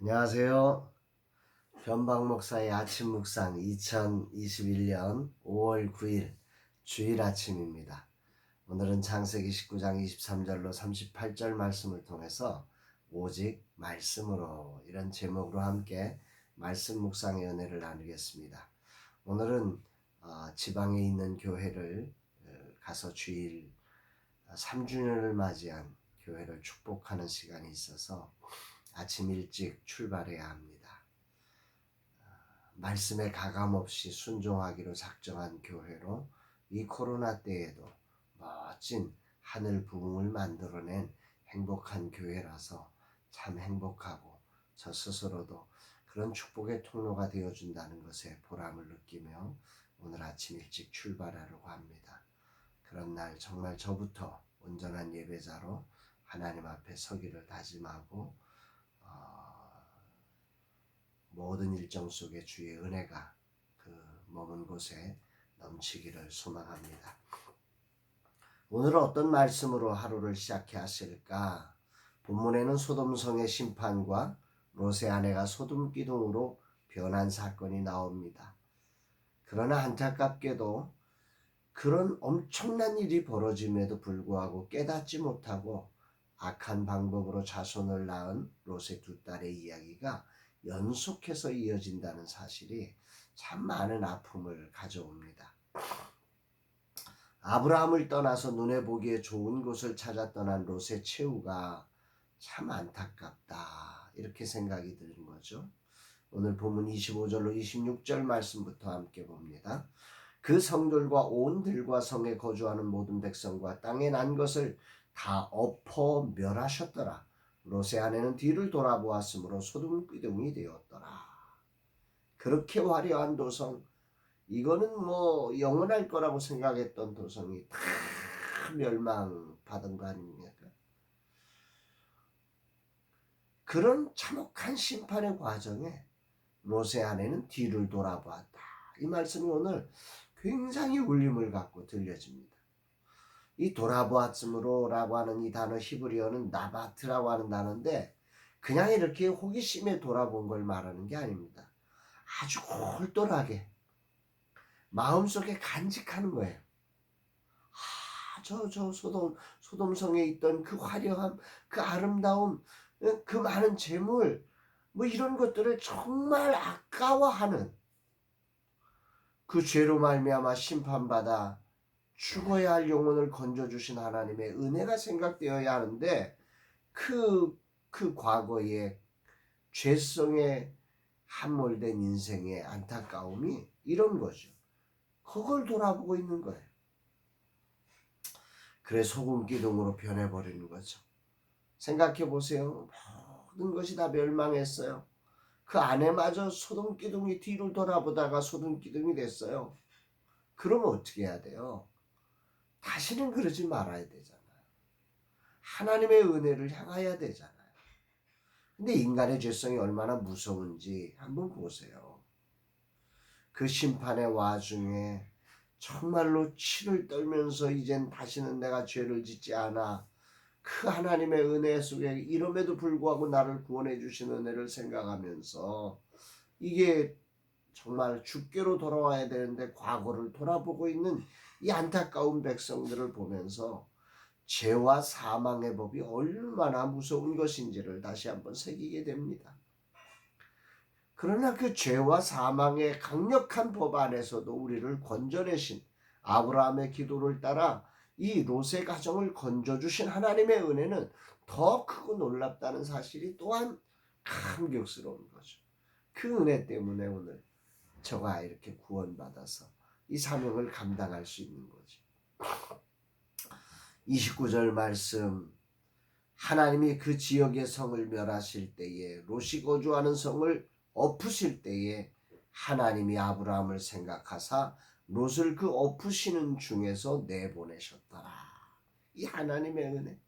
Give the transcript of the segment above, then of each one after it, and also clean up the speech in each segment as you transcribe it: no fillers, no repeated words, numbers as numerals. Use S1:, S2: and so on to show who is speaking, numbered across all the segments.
S1: 안녕하세요. 변방 목사의 아침 묵상 2021년 5월 9일 주일 아침입니다. 오늘은 창세기 19장 23절로 38절 말씀을 통해서 오직 말씀으로 이런 제목으로 함께 말씀 묵상의 은혜를 나누겠습니다. 오늘은 지방에 있는 교회를 가서 주일 3주년을 맞이한 교회를 축복하는 시간이 있어서 아침 일찍 출발해야 합니다. 말씀에 가감없이 순종하기로 작정한 교회로 이 코로나 때에도 멋진 하늘 부흥을 만들어낸 행복한 교회라서 참 행복하고 저 스스로도 그런 축복의 통로가 되어준다는 것에 보람을 느끼며 오늘 아침 일찍 출발하려고 합니다. 그런 날 정말 저부터 온전한 예배자로 하나님 앞에 서기를 다짐하고 모든 일정 속에 주의 은혜가 그 머문 곳에 넘치기를 소망합니다. 오늘은 어떤 말씀으로 하루를 시작해 하실까? 본문에는 소돔성의 심판과 롯의 아내가 소돔 기둥으로 변한 사건이 나옵니다. 그러나 안타깝게도 그런 엄청난 일이 벌어짐에도 불구하고 깨닫지 못하고 악한 방법으로 자손을 낳은 롯의 두 딸의 이야기가 연속해서 이어진다는 사실이 참 많은 아픔을 가져옵니다. 아브라함을 떠나서 눈에 보기에 좋은 곳을 찾아 떠난 롯의 최후가 참 안타깝다 이렇게 생각이 드는 거죠. 오늘 본문 25절로 26절 말씀부터 함께 봅니다. 그 성들과 온 들과 성에 거주하는 모든 백성과 땅에 난 것을 다 엎어 멸하셨더라. 롯의 아내는 뒤를 돌아보았으므로 소돔 기둥이 되었더라. 그렇게 화려한 도성, 이거는 뭐 영원할 거라고 생각했던 도성이 다 멸망받은 거 아닙니까? 그런 참혹한 심판의 과정에 롯의 아내는 뒤를 돌아보았다. 이 말씀이 오늘 굉장히 울림을 갖고 들려집니다. 이 돌아보았으므로라고 하는 이 단어 히브리어는 나바트라고 하는 단어인데 그냥 이렇게 호기심에 돌아본 걸 말하는 게 아닙니다. 아주 골똘하게 마음속에 간직하는 거예요. 저 소돔성에 있던 그 화려함, 그 아름다움, 그 많은 재물, 뭐 이런 것들을 정말 아까워하는 그 죄로 말미암아 심판받아 죽어야 할 영혼을 건져주신 하나님의 은혜가 생각되어야 하는데 그 과거의 죄성에 함몰된 인생의 안타까움이 이런 거죠. 그걸 돌아보고 있는 거예요. 그래 소금 기둥으로 변해버리는 거죠. 생각해 보세요. 모든 것이 다 멸망했어요. 그 아내마저 소금 기둥이 뒤를 돌아보다가 소금 기둥이 됐어요. 그러면 어떻게 해야 돼요? 다시는 그러지 말아야 되잖아요. 하나님의 은혜를 향해야 되잖아요. 근데 인간의 죄성이 얼마나 무서운지 한번 보세요. 그 심판의 와중에 정말로 치를 떨면서 이젠 다시는 내가 죄를 짓지 않아. 그 하나님의 은혜 속에 이름에도 불구하고 나를 구원해 주신 은혜를 생각하면서 이게 정말 주께로 돌아와야 되는데 과거를 돌아보고 있는 이 안타까운 백성들을 보면서 죄와 사망의 법이 얼마나 무서운 것인지를 다시 한번 새기게 됩니다. 그러나 그 죄와 사망의 강력한 법 안에서도 우리를 건져내신 아브라함의 기도를 따라 이 롯의 가정을 건져주신 하나님의 은혜는 더 크고 놀랍다는 사실이 또한 감격스러운 거죠. 그 은혜 때문에 오늘 저가 이렇게 구원받아서 이 사명을 감당할 수 있는 거죠. 29절 말씀, 하나님이 그 지역의 성을 멸하실 때에 롯이 거주하는 성을 엎으실 때에 하나님이 아브라함을 생각하사 롯을 그 엎으시는 중에서 내보내셨더라. 이 하나님의 은혜.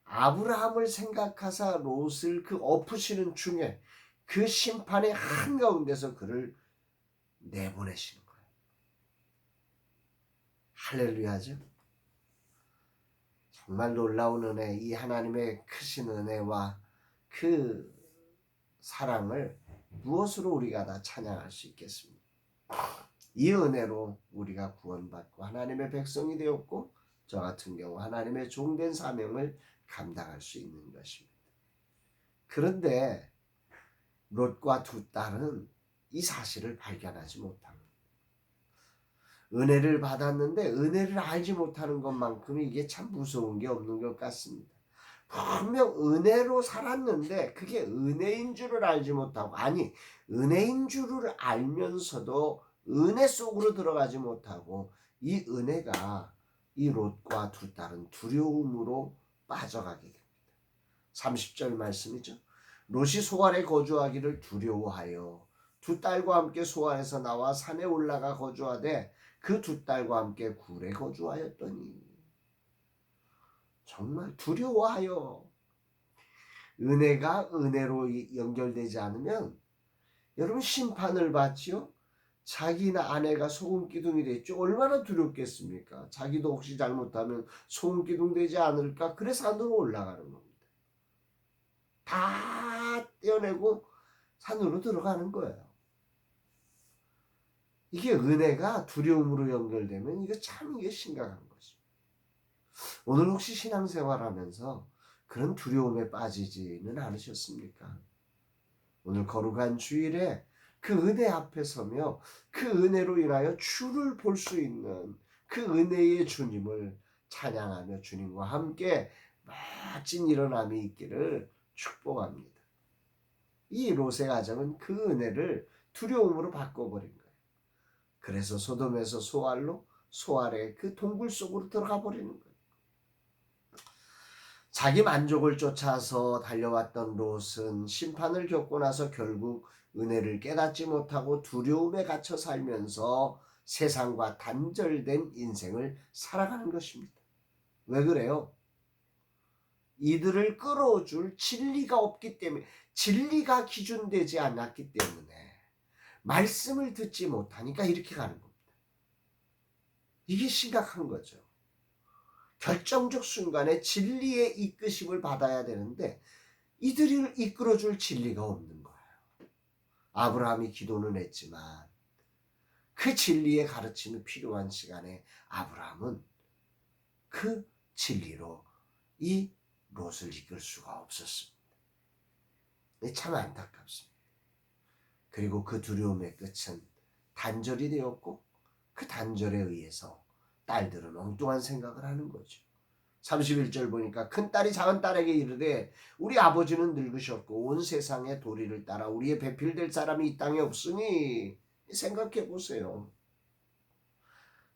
S1: 아브라함을 생각하사 롯을 그 엎으시는 중에 그 심판의 한가운데서 그를 내보내시는 거예요. 할렐루야죠. 정말 놀라운 은혜, 이 하나님의 크신 은혜와 그 사랑을 무엇으로 우리가 다 찬양할 수 있겠습니까? 이 은혜로 우리가 구원받고 하나님의 백성이 되었고 저 같은 경우 하나님의 종된 사명을 감당할 수 있는 것입니다. 그런데 롯과 두 딸은 이 사실을 발견하지 못합니다. 은혜를 받았는데 은혜를 알지 못하는 것만큼 이게 참 무서운 게 없는 것 같습니다. 분명 은혜로 살았는데 그게 은혜인 줄을 알지 못하고, 아니 은혜인 줄을 알면서도 은혜 속으로 들어가지 못하고 이 은혜가 이 롯과 두 딸은 두려움으로 빠져가게 됩니다. 30절 말씀이죠. 롯이 소알에 거주하기를 두려워하여 두 딸과 함께 소알에서 나와 산에 올라가 거주하되 그 두 딸과 함께 굴에 거주하였더니. 정말 두려워하여. 은혜가 은혜로 연결되지 않으면 여러분 심판을 받지요. 자기나 아내가 소금기둥이 됐죠. 얼마나 두렵겠습니까? 자기도 혹시 잘못하면 소금기둥 되지 않을까? 그래서 산으로 올라가는 겁니다. 다 떼어내고 산으로 들어가는 거예요. 이게 은혜가 두려움으로 연결되면 이게 심각한 거죠. 오늘 혹시 신앙생활하면서 그런 두려움에 빠지지는 않으셨습니까? 오늘 거룩한 주일에 그 은혜 앞에 서며 그 은혜로 인하여 주를 볼 수 있는 그 은혜의 주님을 찬양하며 주님과 함께 멋진 일어남이 있기를 축복합니다. 이 롯의 가정은 그 은혜를 두려움으로 바꿔버린 거예요. 그래서 소돔에서 소알로, 소알의 그 동굴 속으로 들어가 버리는 거예요. 자기 만족을 쫓아서 달려왔던 롯은 심판을 겪고 나서 결국 은혜를 깨닫지 못하고 두려움에 갇혀 살면서 세상과 단절된 인생을 살아가는 것입니다. 왜 그래요? 이들을 끌어줄 진리가 없기 때문에, 진리가 기준되지 않았기 때문에 말씀을 듣지 못하니까 이렇게 가는 겁니다. 이게 심각한 거죠. 결정적 순간에 진리의 이끄심을 받아야 되는데 이들을 이끌어줄 진리가 없는 거예요. 아브라함이 기도는 했지만 그 진리의 가르침이 필요한 시간에 아브라함은 그 진리로 이 롯을 이끌 수가 없었습니다. 참 안타깝습니다. 그리고 그 두려움의 끝은 단절이 되었고 그 단절에 의해서 딸들은 엉뚱한 생각을 하는 거죠. 31절 보니까 큰딸이 작은딸에게 이르되 우리 아버지는 늙으셨고 온 세상의 도리를 따라 우리의 배필될 사람이 이 땅에 없으니. 생각해 보세요.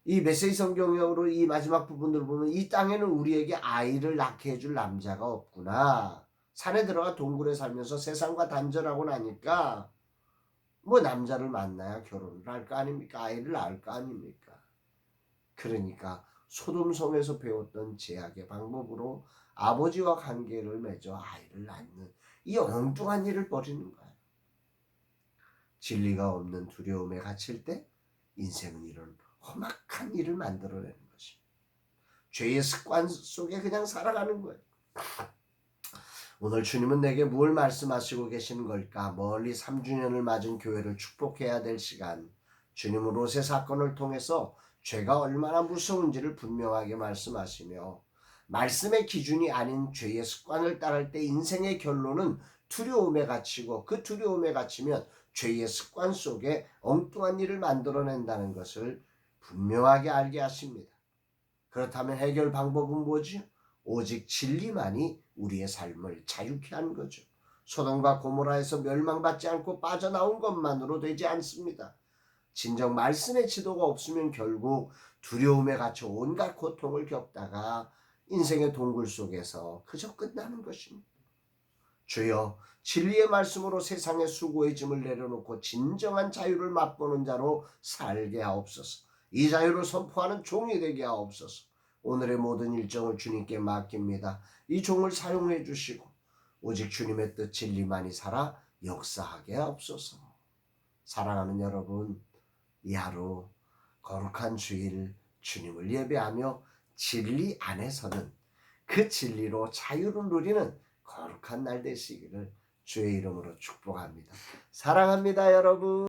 S1: 이 메시지 성경으로 이 마지막 부분을 보면 이 땅에는 우리에게 아이를 낳게 해줄 남자가 없구나. 산에 들어가 동굴에 살면서 세상과 단절하고 나니까 뭐 남자를 만나야 결혼을 할 거 아닙니까? 아이를 낳을 거 아닙니까? 그러니까 소돔성에서 배웠던 제약의 방법으로 아버지와 관계를 맺어 아이를 낳는 이 엉뚱한 일을 벌이는 거예요. 진리가 없는 두려움에 갇힐 때 인생은 이런 험악한 일을 만들어내는 것이, 죄의 습관 속에 그냥 살아가는 거예요. 오늘 주님은 내게 뭘 말씀하시고 계시는 걸까? 멀리 3주년을 맞은 교회를 축복해야 될 시간, 주님은 롯의 사건을 통해서 죄가 얼마나 무서운지를 분명하게 말씀하시며 말씀의 기준이 아닌 죄의 습관을 따를 때 인생의 결론은 두려움에 갇히고 그 두려움에 갇히면 죄의 습관 속에 엉뚱한 일을 만들어낸다는 것을 분명하게 알게 하십니다. 그렇다면 해결 방법은 뭐지? 오직 진리만이 우리의 삶을 자유케 하는 거죠. 소돔과 고모라에서 멸망받지 않고 빠져나온 것만으로 되지 않습니다. 진정 말씀의 지도가 없으면 결국 두려움에 갇혀 온갖 고통을 겪다가 인생의 동굴 속에서 그저 끝나는 것입니다. 주여, 진리의 말씀으로 세상의 수고의 짐을 내려놓고 진정한 자유를 맛보는 자로 살게 하옵소서. 이 자유를 선포하는 종이 되게 하옵소서. 오늘의 모든 일정을 주님께 맡깁니다. 이 종을 사용해 주시고 오직 주님의 뜻 진리만이 살아 역사하게 하옵소서. 사랑하는 여러분, 이 하루 거룩한 주일 주님을 예배하며 진리 안에서는 그 진리로 자유를 누리는 거룩한 날 되시기를 주의 이름으로 축복합니다. 사랑합니다, 여러분.